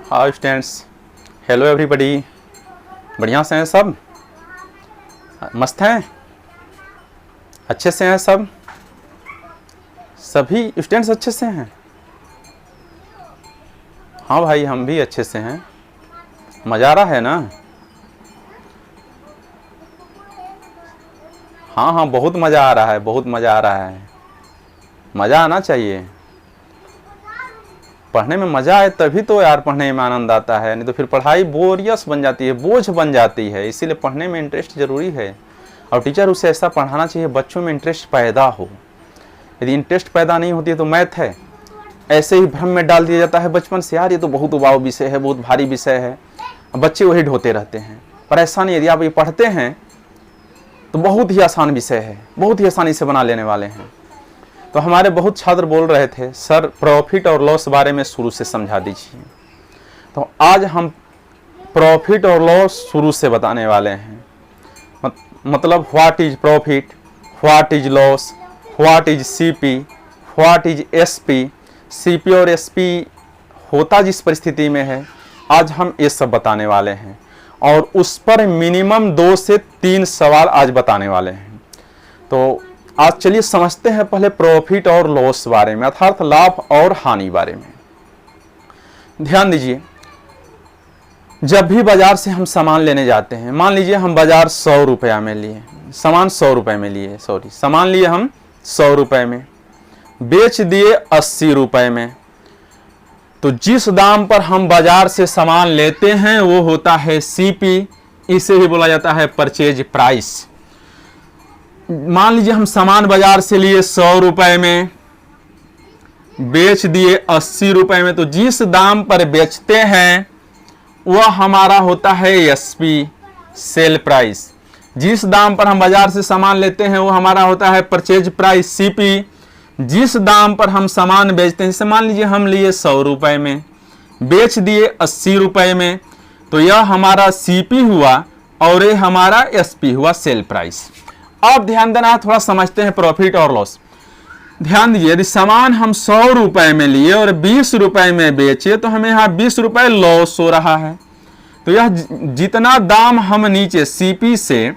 Hi students, hello everybody. बढ़िया से हैं सब? मस्त हैं? अच्छे से हैं सब? सभी स्टूडेंट्स अच्छे से हैं? हाँ भाई, हम भी अच्छे से हैं। मज़ा आ रहा है ना? हाँ हाँ, बहुत मज़ा आ रहा है, बहुत मज़ा आ रहा है। मज़ा आना चाहिए। पढ़ने में मज़ा आए तभी तो यार पढ़ने में आनंद आता है, नहीं तो फिर पढ़ाई बोरियस बन जाती है, बोझ बन जाती है। इसीलिए पढ़ने में इंटरेस्ट ज़रूरी है और टीचर उसे ऐसा पढ़ाना चाहिए बच्चों में इंटरेस्ट पैदा हो। यदि इंटरेस्ट पैदा नहीं होती है तो मैथ है ऐसे ही भ्रम में डाल दिया जाता है बचपन से, यार ये तो बहुत उबाऊ विषय है, बहुत भारी विषय है, बच्चे वही ढोते रहते हैं। पर ऐसा नहीं, यदि आप ये पढ़ते हैं तो बहुत ही आसान विषय है, बहुत ही आसानी से बना लेने वाले हैं। तो हमारे बहुत छात्र बोल रहे थे सर प्रॉफिट और लॉस बारे में शुरू से समझा दीजिए, तो आज हम प्रॉफिट और लॉस शुरू से बताने वाले हैं। मतलब what is profit, what is loss, what is CP, what is SP. CP और एसपी होता जिस परिस्थिति में है, आज हम ये सब बताने वाले हैं और उस पर मिनिमम 2 से 3 सवाल आज बताने वाले हैं। तो आज चलिए समझते हैं पहले प्रॉफिट और लॉस बारे में, अर्थात लाभ और हानि बारे में। ध्यान दीजिए, जब भी बाजार से हम सामान लेने जाते हैं, मान लीजिए हम बाजार 100 रुपया में लिए, सामान 100 रुपए में लिए, सामान लिए हम 100 रुपए में, बेच दिए 80 रुपए में, तो जिस दाम पर हम बाजार से सामान लेते हैं वो होता है सीपी, इसे ही बोला जाता है परचेज प्राइस। मान लीजिए हम सामान बाजार से लिए 100 रुपए में, बेच दिए 80 रुपए में, तो जिस दाम पर बेचते हैं वह हमारा होता है एसपी, सेल प्राइस। जिस दाम पर हम बाजार से सामान लेते हैं वो हमारा होता है परचेज प्राइस, सीपी। जिस दाम पर हम सामान बेचते हैं, जैसे मान लीजिए हम लिए 100 रुपए में, बेच दिए 80 रुपए में, तो यह हमारा सीपी हुआ और ये हमारा एसपी हुआ, सेल प्राइस। अब ध्यान देना, थोड़ा समझते हैं प्रॉफिट और लॉस। ध्यान दीजिए, यदि सामान हम 100 रुपए में लिए और 20 रुपए में बेचे तो हमें यहाँ 20 रुपए लॉस हो रहा है। तो यह जितना दाम हम नीचे सीपी से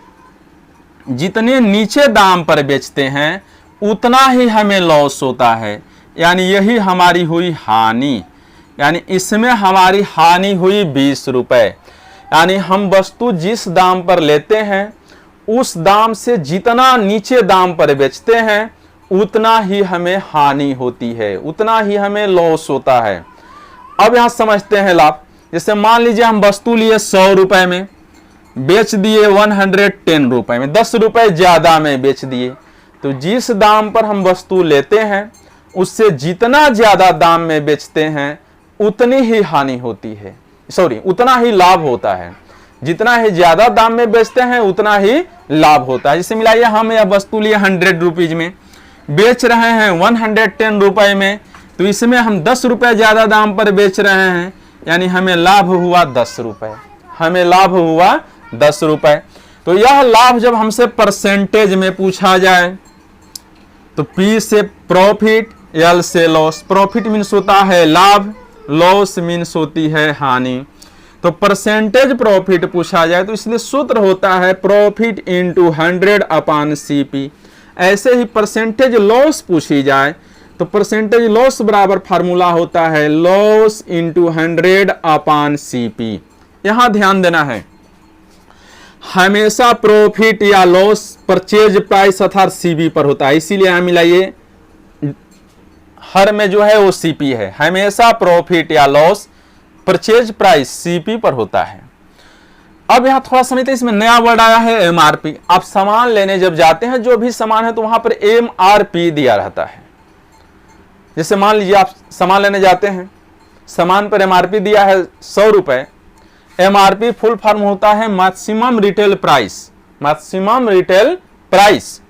जितने नीचे दाम पर बेचते हैं उतना ही हमें लॉस होता है, यानी यही हमारी हुई हानि। यानी इसमें हमारी हानि हुई 20 रुपए। यानी हम वस्तु जिस दाम पर लेते हैं उस दाम से जितना नीचे दाम पर बेचते हैं उतना ही हमें हानि होती है, उतना ही हमें लॉस होता है। अब यहां समझते हैं लाभ। जैसे मान लीजिए हम वस्तु लिए 100 रुपए में, बेच दिए 110 रुपए में, 10 रुपए ज्यादा में बेच दिए, तो जिस दाम पर हम वस्तु लेते हैं उससे जितना ज्यादा दाम में बेचते हैं उतनी ही हानि होती है, उतना ही लाभ होता है। जितना ही ज्यादा दाम में बेचते हैं उतना ही लाभ होता है। जैसे मिलाइए, हम यह वस्तु लिए 100 रुपीज में, बेच रहे हैं 110 रुपए में, तो इसमें हम 10 रुपए ज्यादा दाम पर बेच रहे हैं, यानी हमें लाभ हुआ 10 रुपए, हमें लाभ हुआ 10 रुपए। तो यह लाभ जब हमसे परसेंटेज में पूछा जाए तो P से प्रॉफिट, L से लॉस। प्रॉफिट मीन्स होता है लाभ, लॉस मीन्स होती है हानि। तो परसेंटेज प्रॉफिट पूछा जाए तो इसलिए सूत्र होता है प्रॉफिट इंटू 100 अपॉन सीपी। ऐसे ही परसेंटेज लॉस पूछी जाए तो परसेंटेज लॉस बराबर फार्मूला होता है लॉस इंटू 100 अपॉन सीपी। यहां ध्यान देना है, हमेशा प्रॉफिट या लॉस परचेज प्राइस अर्थात सीपी पर होता है, इसीलिए यहां मिलाइए हर में जो है वो सीपी है। हमेशा प्रॉफिट या लॉस परचेज प्राइस सीपी पर होता है। अब यहां थोड़ा समझते हैं, इसमें नया वर्ड आया है एमआरपी। आप सामान लेने जब जाते हैं, जो भी सामान है तो वहां पर एमआरपी दिया रहता है। जैसे मान लीजिए आप सामान लेने जाते हैं, सामान पर एमआरपी दिया है 100 रुपए। एमआरपी फुल फॉर्म होता है maximum retail price, maximum retail price.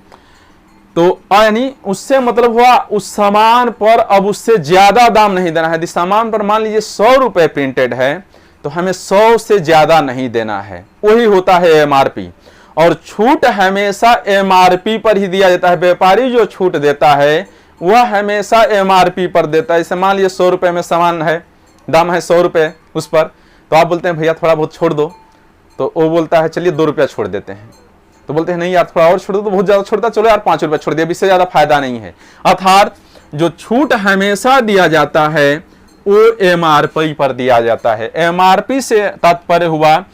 तो यानी उससे मतलब हुआ उस सामान पर अब उससे ज्यादा दाम नहीं देना है। यदि सामान पर मान लीजिए 100 रुपए प्रिंटेड है तो हमें 100 से ज्यादा नहीं देना है, वही होता है एमआरपी। और छूट हमेशा एमआरपी पर ही दिया जाता है। व्यापारी जो छूट देता है वह हमेशा एमआरपी पर देता है। जैसे मान लीजिए 100 रुपए में सामान है, दाम है 100 रुपए, उस पर, तो आप बोलते हैं भैया थोड़ा बहुत छोड़ दो, तो वो बोलता है चलिए 2 रुपया छोड़ देते हैं, तो बोलते हैं नहीं यार थोड़ा और छोड़ दो, तो बहुत ज्यादा छोड़ता, चलो यार 5 रुपया छोड़ दिया, इससे ज्यादा फायदा नहीं है। अर्थात जो छूट हमेशा दिया जाता है वो एमआरपी पर दिया जाता है। एमआरपी से तात्पर्य हुआ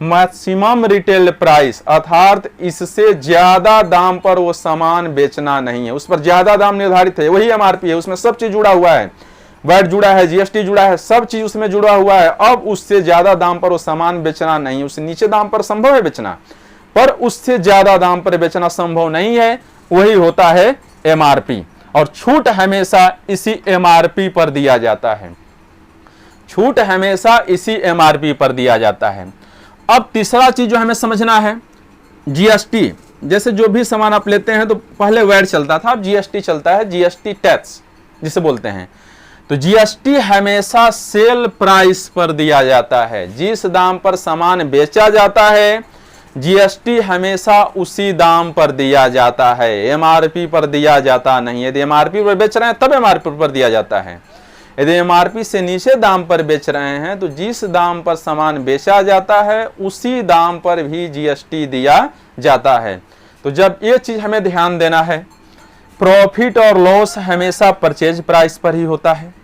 मैक्सिमम रिटेल प्राइस, अर्थात इससे ज्यादा दाम पर वो सामान बेचना नहीं है, उस पर ज्यादा दाम निर्धारित है, वही एमआरपी है। उसमें सब चीज जुड़ा हुआ है, वैट जुड़ा है, जीएसटी जुड़ा है, सब चीज उसमें जुड़ा हुआ है। अब उससे ज्यादा दाम पर वो सामान बेचना नहीं, उससे नीचे दाम पर संभव है बेचना, पर उससे ज्यादा दाम पर बेचना संभव नहीं है, वही होता है एमआरपी। और छूट हमेशा इसी एमआरपी पर दिया जाता है, छूट हमेशा इसी एमआरपी पर दिया जाता है। अब तीसरा चीज जो हमें समझना है, जीएसटी। जैसे जो भी सामान आप लेते हैं तो पहले वैट चलता था, अब जीएसटी चलता है, जीएसटी टैक्स जिसे बोलते हैं। तो जीएसटी हमेशा सेल प्राइस पर दिया जाता है, जिस दाम पर सामान बेचा जाता है जीएसटी हमेशा उसी दाम पर दिया जाता है, एमआरपी पर दिया जाता नहीं। यदि एमआरपी पर बेच रहे हैं तब एमआरपी पर दिया जाता है, यदि एमआरपी से नीचे दाम पर बेच रहे हैं तो जिस दाम पर सामान बेचा जाता है उसी दाम पर भी जीएसटी दिया जाता है। तो जब ये चीज हमें ध्यान देना है, प्रॉफिट और लॉस हमेशा परचेज प्राइस पर ही होता है,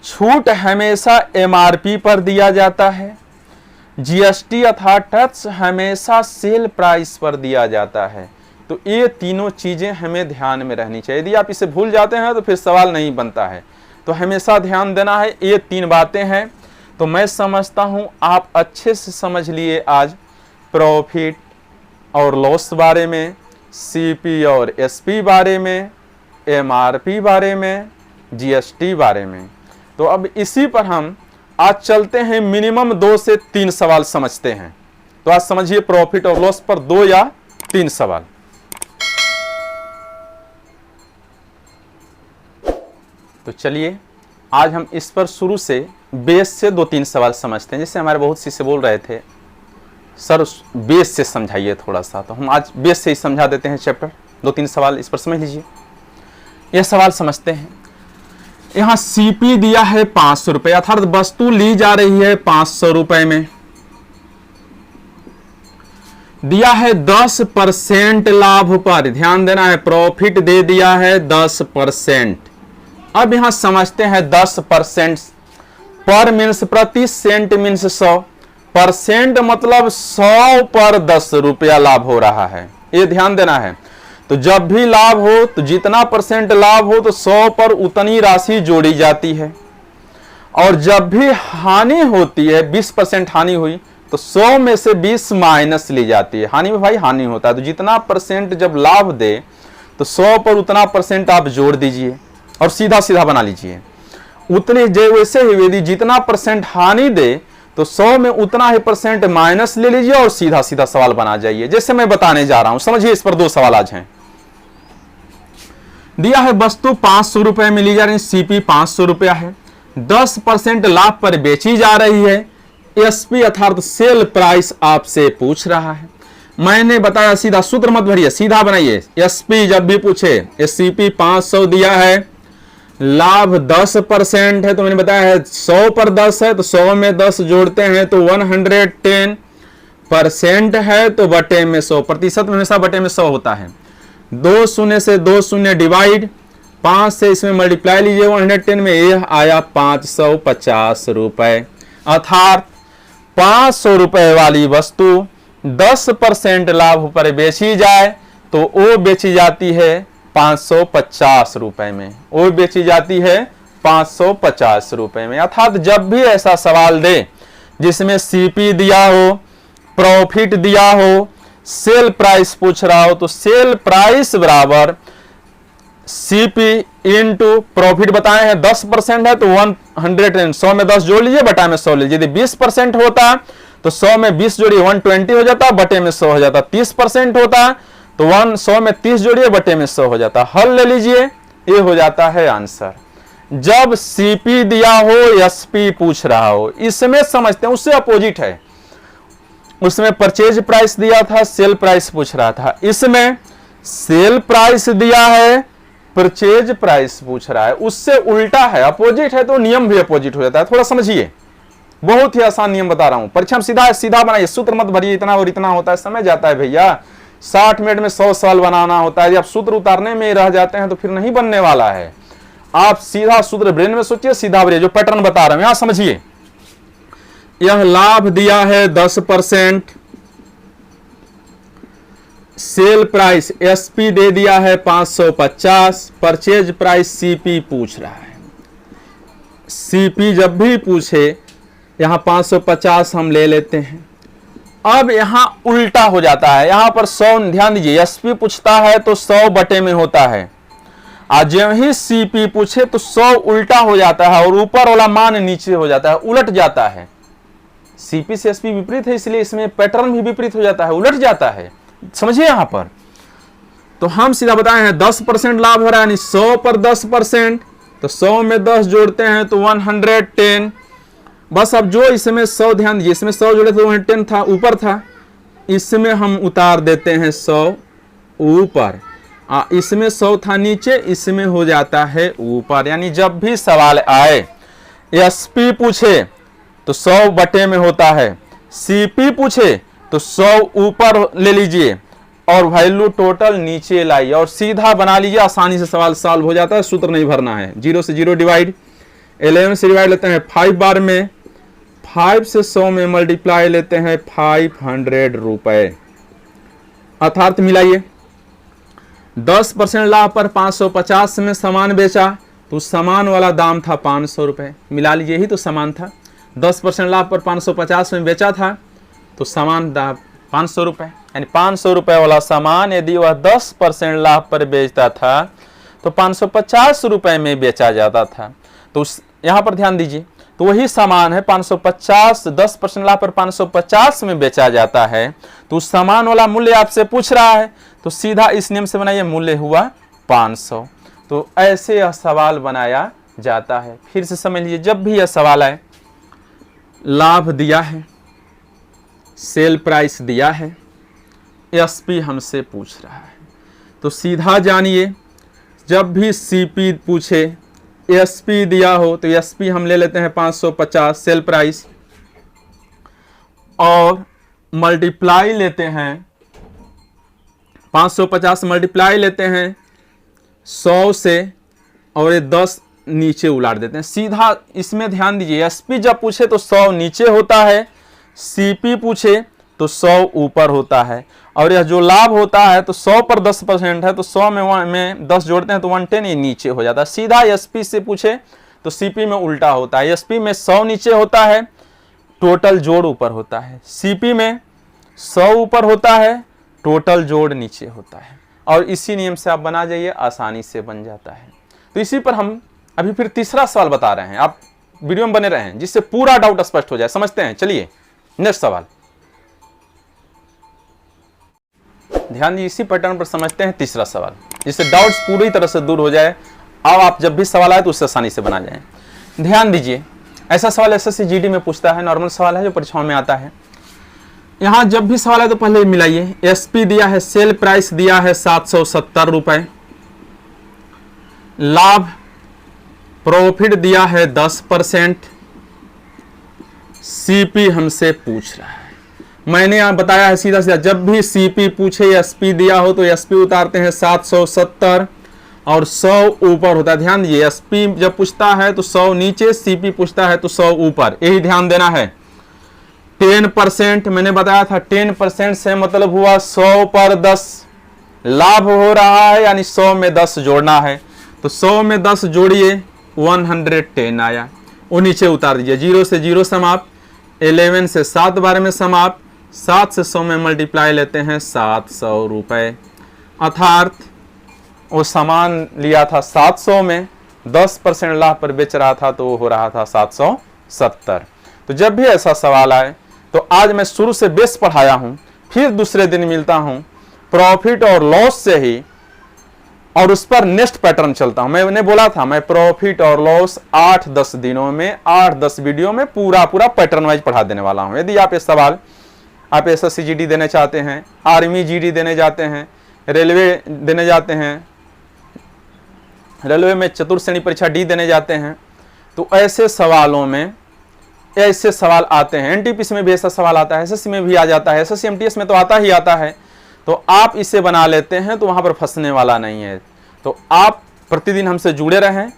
छूट हमेशा एमआरपी पर दिया जाता है, जीएसटी अर्थात टैक्स हमेशा सेल प्राइस पर दिया जाता है। तो ये तीनों चीजें हमें ध्यान में रहनी चाहिए, यदि आप इसे भूल जाते हैं तो फिर सवाल नहीं बनता है। तो हमेशा ध्यान देना है, ये 3 बातें हैं। तो मैं समझता हूं आप अच्छे से समझ लिए आज प्रॉफिट और लॉस बारे में, सीपी और एसपी बारे में, एमआरपी बारे में, जीएसटी बारे में। तो अब इसी पर हम आज चलते हैं, मिनिमम 2 से 3 सवाल समझते हैं। तो आज समझिए प्रॉफिट और लॉस पर 2 या 3 सवाल। तो चलिए आज हम इस पर शुरू से बेस से 2-3 सवाल समझते हैं। जैसे हमारे बहुत शिष्य बोल रहे थे सर बेस से समझाइए थोड़ा सा, तो हम आज बेस से ही समझा देते हैं चैप्टर। 2-3 सवाल इस पर समझ लीजिए। यह सवाल समझते हैं, यहां सीपी दिया है 500 रुपए, अर्थात वस्तु ली जा रही है 500 रुपए में, दिया है 10% लाभ पर, ध्यान देना है, प्रॉफिट दे दिया है 10%। अब यहां समझते हैं 10% पर मीन्स प्रति, सेंट मीन्स 100, परसेंट मतलब 100 पर 10 रुपया लाभ हो रहा है, ये ध्यान देना है। तो जब भी लाभ हो तो जितना परसेंट लाभ हो तो 100 पर उतनी राशि जोड़ी जाती है, और जब भी हानि होती है 20% हानि हुई तो 100 में से 20 माइनस ली जाती है। हानि में भाई हानि होता है, तो जितना परसेंट जब लाभ दे तो 100 पर उतना परसेंट आप जोड़ दीजिए और सीधा सीधा बना लीजिए। उतने वैसे ही यदि जितना परसेंट हानि दे तो 100 में उतना ही परसेंट माइनस ले लीजिए और सीधा सीधा सवाल बना जाइए, जैसे मैं बताने जा रहा हूं। समझिए इस पर 2 सवाल आज हैं। दिया है वस्तु 500 रुपए में ली जा रही है, सीपी 500 रुपया है, 10% लाभ पर बेची जा रही है, एसपी अर्थात सेल प्राइस आपसे पूछ रहा है। मैंने बताया सीधा सूत्र मत भरिए, सीधा बनाइए। एसपी जब भी पूछे, सीपी 500 दिया है, लाभ 10% है, तो मैंने बताया है 100 पर 10 है तो 100 में 10 जोड़ते हैं तो 110% है, तो बटे में 100, प्रतिशत में हमेशा बटे में 100 होता है। 2 शून्य से 2 शून्य डिवाइड, 5 से इसमें मल्टीप्लाई लीजिए 110 में, यह आया 550 रुपए। अर्थात 500 रुपए वाली वस्तु 10% लाभ पर बेची जाए तो वो बेची जाती है 550 रुपए में, वो बेची जाती है 550 रुपए में। अर्थात जब भी ऐसा सवाल दे जिसमें सीपी दिया हो, प्रॉफिट दिया हो, सेल प्राइस पूछ रहा हो, तो सेल प्राइस बराबर सीपी इंटू प्रॉफिट बताए हैं 10% है तो 100, 100 में 10 जोड़ लीजिए, बटा में 100 लीजिए। यदि 20% होता तो 100 में 20 जोड़िए 120 हो जाता, बटे में 100 हो जाता। 30% होता तो 100 में 30 जोड़िए, बटे में 100 हो जाता। हल ले लीजिए, ये हो जाता है आंसर। जब सीपी दिया हो, एसपी पूछ रहा हो, इसमें समझते हैं उससे अपोजिट है। उसमें परचेज प्राइस दिया था, सेल प्राइस पूछ रहा था। इसमें सेल प्राइस दिया है, परचेज प्राइस पूछ रहा है, उससे उल्टा है, अपोजिट है तो नियम भी अपोजिट हो जाता है। थोड़ा समझिए, बहुत ही आसान नियम बता रहा हूं, परीक्षा में सीधा सीधा बनाइए, सूत्र मत भरिए इतना और इतना होता है, समय जाता है भैया। 60 मिनट में 100 सवाल बनाना होता है, जब सूत्र उतारने में रह जाते हैं तो फिर नहीं बनने वाला है। आप सीधा सूत्र ब्रेन में सोचिए, सीधा भरिए, जो पैटर्न बता रहा हूं यहां समझिए। यह लाभ दिया है 10%, सेल प्राइस एसपी दे दिया है 550, परचेज प्राइस सीपी पूछ रहा है। सीपी जब भी पूछे यहां 550 हम ले लेते हैं। अब यहां उल्टा हो जाता है, यहां पर 100, ध्यान दीजिए, एसपी पूछता है तो 100 बटे में होता है, आज जब ही सीपी पूछे तो 100 उल्टा हो जाता है और ऊपर वाला मान नीचे हो जाता है, उलट जाता है। सीपी से एसपी विपरीत है, इसलिए इसमें पैटर्न भी विपरीत हो जाता है, उलट जाता है, समझिए यहां पर। तो हम सीधा बताए हैं 10% लाभ हो रहा है, यानी 100 पर 10%, तो 100 में 10 जोड़ते हैं तो 110। बस अब जो इसमें 100, ध्यान दीजिए, इसमें 100 जोड़े तो 110 था, ऊपर था, इसमें हम उतार देते हैं 100 ऊपर, इसमें 100 था नीचे, इसमें हो जाता है ऊपर। यानी जब भी सवाल आए, एसपी पूछे तो 100 बटे में होता है, सीपी पूछे तो 100 ऊपर ले लीजिए और वैल्यू टोटल नीचे लाइए और सीधा बना लीजिए, आसानी से सवाल सॉल्व हो जाता है, सूत्र नहीं भरना है। 0 से 0 डिवाइड, 11 से डिवाइड लेते हैं 5 बार में, 5 से 100 में मल्टीप्लाई लेते हैं 500 रुपए, अर्थात मिलाइए। 10% लाभ पर 550 में सामान बेचा तो सामान वाला दाम था 500 रुपए, मिला लीजिए, यही तो सामान था। 10% लाभ पर 550 में बेचा था तो सामान दाम 500 रुपए, यानी 500 रुपए वाला सामान यदि वह 10% लाभ पर बेचता था तो 550 रुपए में बेचा जाता था। तो यहां पर ध्यान दीजिए, तो वही सामान है 550, 10% लाभ पर 550 में बेचा जाता है, तो उस सामान वाला मूल्य आपसे पूछ रहा है, तो सीधा इस नियम से बनाइए, मूल्य हुआ 500। तो ऐसे यह सवाल बनाया जाता है। फिर से समझ लीजिए, जब भी यह सवाल आए, लाभ दिया है, सेल प्राइस दिया है, एसपी हमसे पूछ रहा है, तो सीधा जानिए, जब भी सीपी पूछे, एसपी दिया हो तो एसपी हम ले लेते हैं 550 सेल प्राइस और मल्टीप्लाई लेते हैं 550 मल्टीप्लाई लेते हैं 100 से और ये 10 नीचे उलाट देते हैं। सीधा इसमें ध्यान दीजिए, एसपी जब पूछे तो 100 नीचे होता है, सीपी पूछे तो 100 ऊपर होता है, और यह जो लाभ होता है तो 100 पर 10% है, तो 100 में 10 जोड़ते हैं तो 110 ये नीचे हो जाता है। सीधा एसपी से पूछे तो सीपी में उल्टा होता है, एसपी में 100 नीचे होता है, टोटल जोड़ ऊपर होता है, सीपी में 100 ऊपर होता है, टोटल जोड़ नीचे होता है। और इसी नियम से आप बना जाइए, आसानी से बन जाता है। तो इसी पर हम अभी फिर तीसरा सवाल बता रहे हैं, आप वीडियो में बने रहें जिससे पूरा डाउट स्पष्ट हो जाए। समझते हैं, चलिए नेक्स्ट सवाल, ध्यान दीजिए, इसी पैटर्न पर समझते हैं तीसरा सवाल, जिससे डाउट्स पूरी तरह से दूर हो जाए। अब आप जब भी सवाल आए तो उससे आसानी से बना जाए। ध्यान दीजिए, ऐसा सवाल एसएससी जीडी में पूछता है, नॉर्मल सवाल है जो परीक्षाओं में आता है। यहां जब भी सवाल है तो पहले मिलाइए, एसपी दिया है, सेल प्राइस दिया है 770 रुपए, लाभ प्रॉफिट दिया है 10%, सीपी हमसे पूछ रहा है। मैंने यहां बताया है सीधा सीधा, जब भी सीपी पूछे, एसपी दिया हो तो एसपी उतारते हैं 770 और 100 ऊपर होता है। ध्यान दीजिए, एसपी जब पूछता है तो 100 नीचे, सीपी पूछता है तो 100 ऊपर, यही ध्यान देना है। 10% मैंने बताया था, 10% से मतलब हुआ 100 पर 10 लाभ हो रहा है, यानी 100 में 10 जोड़ना है, तो 100 में 10 जोड़िए 110 आया, वो नीचे उतार दीजिए। 0 से 0 समाप्त, 11 से 7 बार में समाप्त, 7 से 100 में मल्टीप्लाई लेते हैं 700 रुपए, अर्थात वो सामान लिया था 700 में, 10% लाभ पर बेच रहा था तो वो हो रहा था 770। तो जब भी ऐसा सवाल आए तो आज मैं शुरू से बेस पढ़ाया हूं, फिर दूसरे दिन मिलता हूं प्रॉफिट और लॉस से ही, और उस पर नेक्स्ट पैटर्न चलता हूं। मैंने बोला था मैं प्रॉफिट और लॉस 8-10 दिनों में 8-10 वीडियो में पूरा पैटर्न वाइज पढ़ा देने वाला हूं। यदि आप ये सवाल आप एसएससी जीडी देने चाहते हैं, आर्मी जीडी देने जाते हैं, रेलवे देने जाते हैं, रेलवे में चतुर्थ श्रेणी परीक्षा डी देने जाते हैं, तो ऐसे सवालों में ऐसे सवाल आते हैं, एनटीपीसी में भी ऐसा सवाल आता है, एसएससी में भी आ जाता है, एसएससी एमटीएस में तो आता ही आता है। तो आप इसे बना लेते हैं तो वहाँ पर फंसने वाला नहीं है। तो आप प्रतिदिन हमसे जुड़े रहें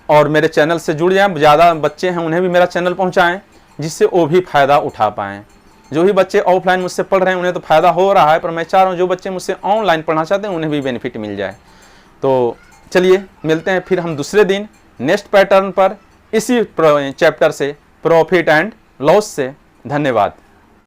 और मेरे चैनल से जुड़ जाएं। ज़्यादा बच्चे हैं उन्हें भी मेरा चैनल पहुँचाएँ, जिससे वो भी फ़ायदा उठा पाएँ। जो भी बच्चे ऑफलाइन मुझसे पढ़ रहे हैं उन्हें तो फ़ायदा हो रहा है, पर मैं चाह रहा हूँ जो बच्चे मुझसे ऑनलाइन पढ़ना चाहते हैं उन्हें भी बेनिफिट मिल जाए। तो चलिए मिलते हैं फिर हम दूसरे दिन नेक्स्ट पैटर्न पर, इसी चैप्टर से, प्रॉफिट एंड लॉस से। धन्यवाद।